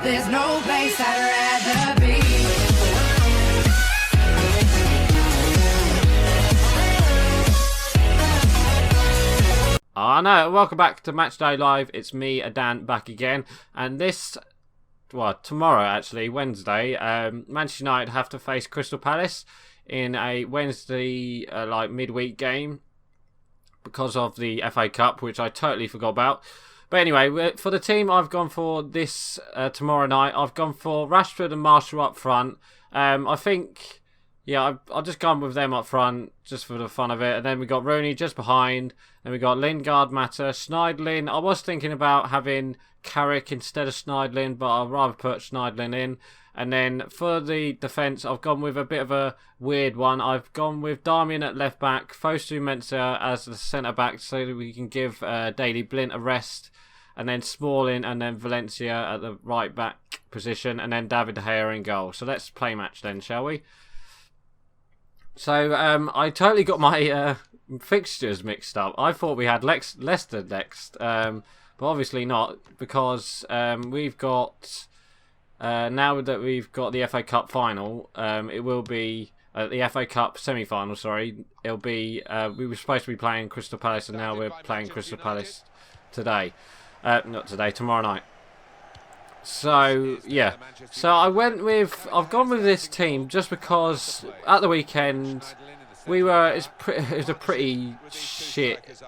There's no place I'd rather be. I know. Welcome back to Matchday Live. It's me, Adan, back again. And tomorrow actually, Wednesday, Manchester United have to face Crystal Palace in a Wednesday midweek game because of the FA Cup, which I totally forgot about. But anyway, for the team I've gone for this tomorrow night, I've gone for Rashford and Marshall up front. I think, I've just gone with them up front just for the fun of it. And then we got Rooney just behind. Then we got Lingard, Mata, Schneidlin. I was thinking about having Carrick instead of Schneidlin, but I'd rather put Schneidlin in. And then for the defence, I've gone with a bit of a weird one. I've gone with Darmian at left back, Fosu Mensah as the centre back so that we can give Daley Blind a rest. And then Smalling and then Valencia at the right back position. And then David De Gea in goal. So let's play match then, shall we? So I totally got my fixtures mixed up. I thought we had Leicester next, but obviously not, because we've got now that we've got the FA Cup final. It will be the FA Cup semi-final. Sorry, it'll be. We were supposed to be playing Crystal Palace, and now we're playing Crystal Palace today. Not today, tomorrow night. So yeah, so I've gone with this team just because at the weekend it was a pretty shit,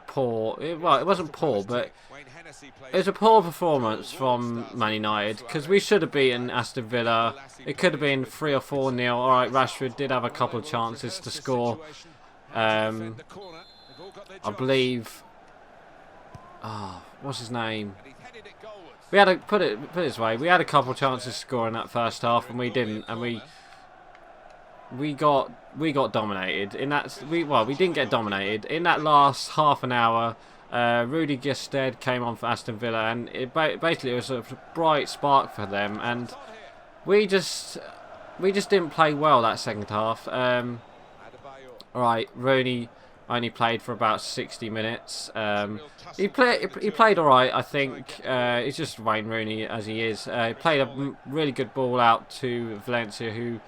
poor. It wasn't poor, but it was a poor performance from Man United because we should have beaten Aston Villa. It could have been 3 or 4-0. All right, Rashford did have a couple of chances to score. I believe. What's his name? We had put it this way. We had a couple of chances to score in that first half, and we didn't. And we got dominated in that. We didn't get dominated in that last half an hour. Rudy Gestede came on for Aston Villa, and basically it was a bright spark for them. And we just didn't play well that second half. All right, Rooney only played for about 60 minutes. He played all right, I think. He's just Wayne Rooney as he is. He played a really good ball out to Valencia, who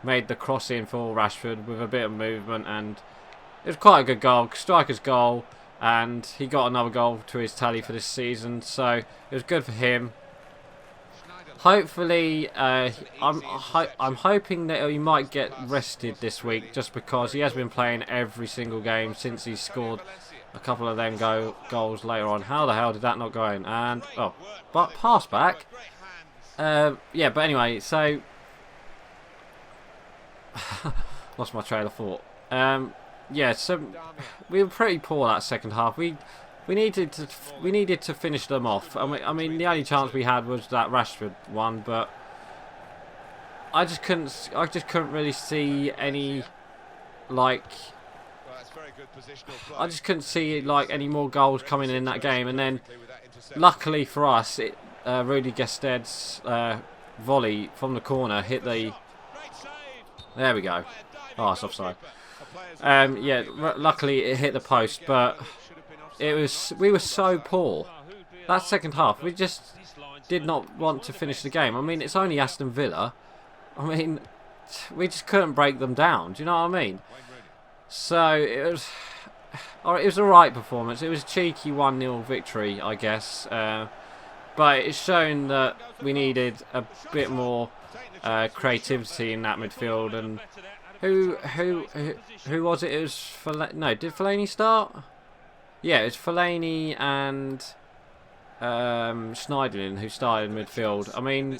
made the cross in for Rashford with a bit of movement, and it was quite a good goal, striker's goal, and he got another goal to his tally for this season, so it was good for him. Hopefully, I'm hoping that he might get rested this week, just because he has been playing every single game since he scored a couple of them goals later on. How the hell did that not go in? And but pass back. But anyway, so lost my trail of thought. So we were pretty poor that second half. We needed to finish them off. I mean, the only chance we had was that Rashford one, but I just couldn't really see any any more goals coming in that game. And then, luckily for us, Rudy Gestede's volley from the corner hit the. There we go. Oh, it's offside. Luckily it hit the post, but. We were so poor that second half. We just did not want to finish the game. I mean, it's only Aston Villa. I mean, we just couldn't break them down. Do you know what I mean? So it was a right performance. It was a cheeky 1-0 victory, I guess. But it's shown that we needed a bit more creativity in that midfield. And who was it? It was did Fellaini start? Yeah, it was Fellaini and Schneidlin who started in midfield. I mean,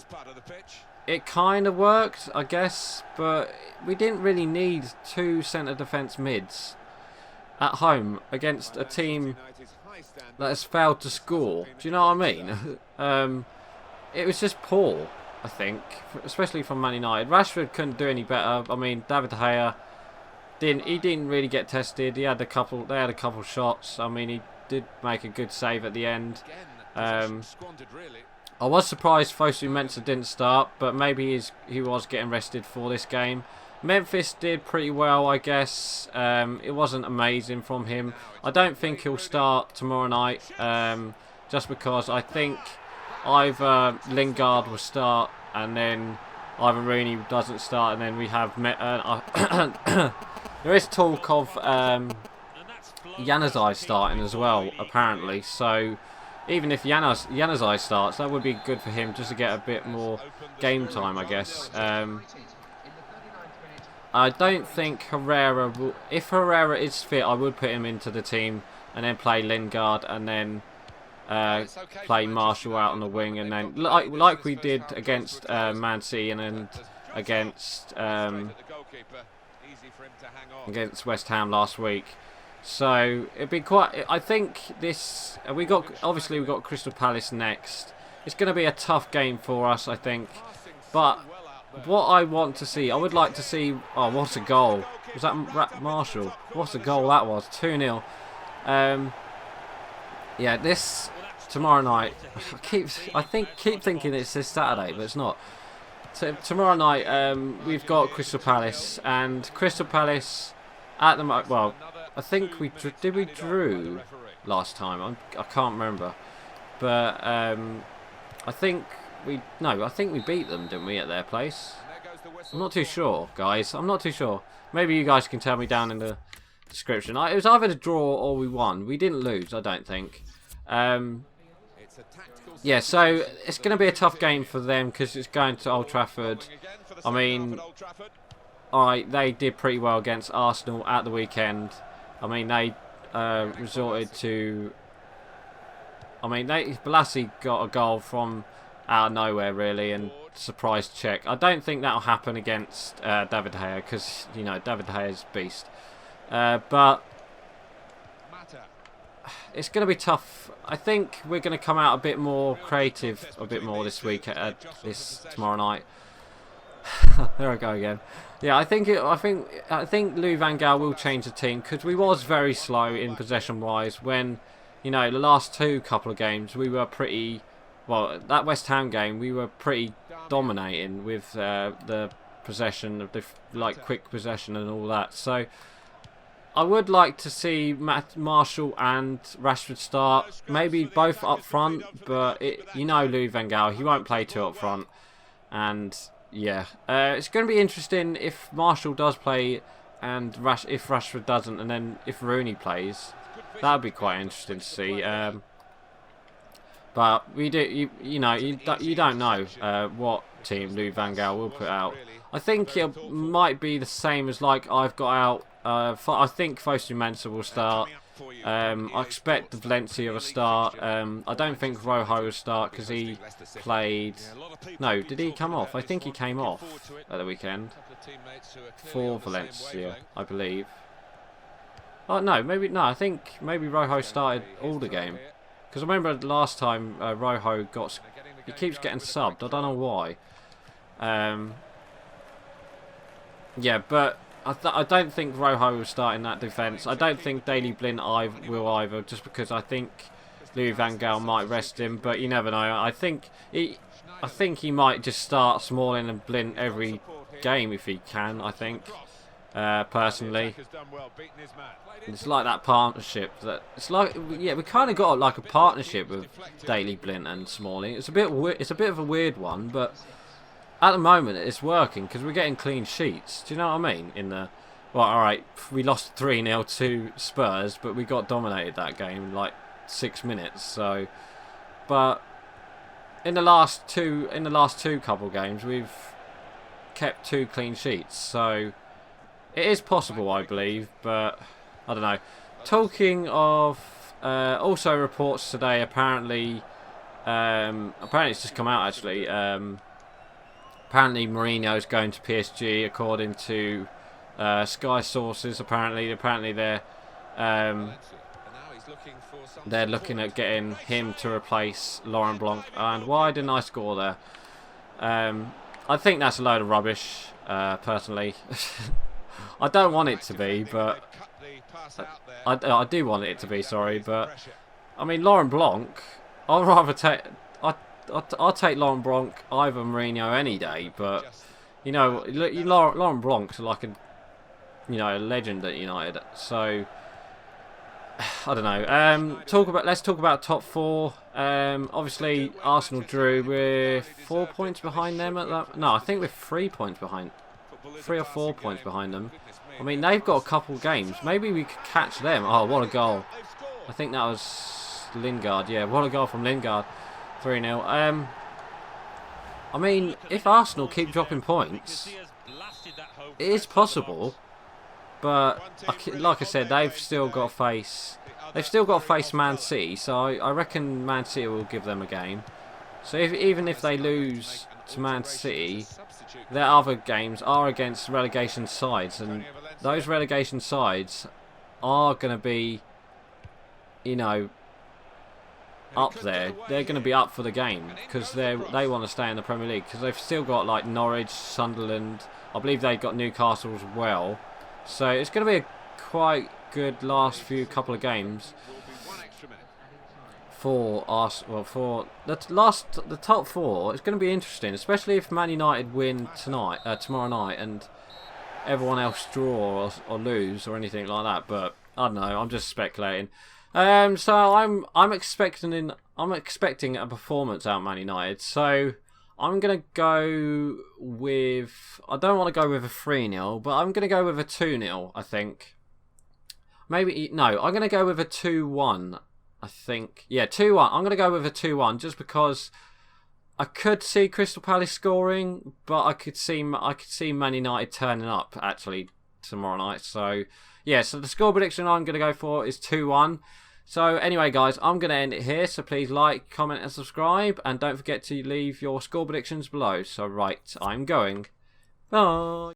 it kind of worked, I guess, but we didn't really need 2 centre defence mids at home against a team that has failed to score. Do you know what I mean? It was just poor, I think, especially from Man United. Rashford couldn't do any better. I mean, David De Gea didn't really get tested. They had a couple shots. I mean, he did make a good save at the end. I was surprised Fosu Mensah didn't start, but maybe he was getting rested for this game. Memphis did pretty well, I guess. It wasn't amazing from him. I don't think he'll start tomorrow night, just because I think either Lingard will start and then either Rooney doesn't start, and then we have there is talk of Januzaj starting as well, apparently. So even if Januzaj starts, that would be good for him just to get a bit more game time, I guess. I don't think Herrera will... If Herrera is fit, I would put him into the team and then play Lingard and then play Martial out on the wing, and then like we did against Man City and then against West Ham last week. So it'd be quite... I think this... Obviously we got Crystal Palace next. It's going to be a tough game for us, I think. But what I want to see... I would like to see... Oh, what a goal. Was that Marshall? What a goal that was. 2-0. Yeah, this... Tomorrow night... I keep thinking it's this Saturday, but it's not. So tomorrow night, we've got Crystal Palace. And Crystal Palace... At the moment... Well... I think we drew last time. I can't remember, but I think we beat them, didn't we, at their place? I'm not too sure, guys. I'm not too sure. Maybe you guys can tell me down in the description. It was either a draw or we won. We didn't lose, I don't think. Yeah, so it's going to be a tough game for them because it's going to Old Trafford. I mean, they did pretty well against Arsenal at the weekend. I mean, they resorted to... I mean, Balassi got a goal from out of nowhere, really, and surprise check. I don't think that'll happen against David De Gea, because, you know, David De Gea is a beast. But it's going to be tough. I think we're going to come out a bit more creative, a bit more this week, tomorrow night. There I go again. Yeah, I think Louis van Gaal will change the team because we was very slow in possession wise when, you know, the last couple of games we were pretty, well, that West Ham game we were pretty dominating with the possession of the quick possession and all that. So I would like to see Martial and Rashford start, maybe both up front, but you know Louis van Gaal, he won't play two up front. And yeah, it's going to be interesting if Martial does play and if Rashford doesn't, and then if Rooney plays. That would be quite interesting to see. But we do, you don't know what team Louis van Gaal will put out. I think it might be the same as like I've got out. I think Fosu Mensah will start. I expect Valencia will start. I don't think Rojo will start because he played... No, did he come off? I think he came off at the weekend for Valencia, I believe. Oh, no, maybe... No, I think maybe Rojo started all the game. Because I remember last time Rojo got... He keeps getting subbed. I don't know why. Yeah, but... I don't think Rojo will start in that defence. I don't think Daley Blind will either, just because I think Louis van Gaal might rest him. But you never know. I think he might just start Smalling and Blind every game if he can. I think personally, it's like that partnership. It's like, yeah, we kind of got like a partnership with Daley Blind and Smalling. It's a bit of a weird one, but. At the moment, it's working because we're getting clean sheets. Do you know what I mean? Well, alright, we lost 3-0 to Spurs, but we got dominated that game in like 6 minutes. So, but in the last two couple games, we've kept 2 clean sheets. So it is possible, I believe, but I don't know. Talking of, also reports today. Apparently it's just come out actually. Apparently Mourinho's going to PSG, according to Sky sources. Apparently they're looking at getting him to replace Laurent Blanc. And why didn't I score there? I think that's a load of rubbish, personally. I don't want it to be, but I do want it to be. Sorry, but I mean Laurent Blanc. I'd rather take. I'll take Laurent Blanc either Mourinho any day, but you know, Laurent Blanc's like a legend at United. So I don't know. Let's talk about top four. Obviously, Arsenal drew. We're 4 points behind them at that. No, I think we're 3 points behind. 3 or 4 points behind them. I mean, they've got a couple games. Maybe we could catch them. Oh, what a goal! I think that was Lingard. Yeah, what a goal from Lingard. 3-0. I mean, if Arsenal keep dropping points, it is possible. But like I said, they've still got to face Man City. So I reckon Man City will give them a game. So even if they lose to Man City, their other games are against relegation sides, and those relegation sides are going to be, you know, up there. They're going to be up for the game because they want to stay in the Premier League, because they've still got like Norwich, Sunderland. I believe they've got Newcastle as well. So it's going to be a quite good last couple of games for us. Well, for the top four, it's going to be interesting, especially if Man United win tomorrow night, and everyone else draw or lose or anything like that. But I don't know. I'm just speculating. So I'm expecting a performance out of Man United. So I'm going to go with... I don't want to go with a 3-0, but I'm going to go with a 2-0, I think. Maybe... No, I'm going to go with a 2-1, I think. Yeah, 2-1. I'm going to go with a 2-1 just because I could see Crystal Palace scoring, but I could see Man United turning up, actually, tomorrow night. So, yeah, so the score prediction I'm going to go for is 2-1. So anyway, guys, I'm going to end it here. So please like, comment and subscribe. And don't forget to leave your score predictions below. So right, I'm going. Bye.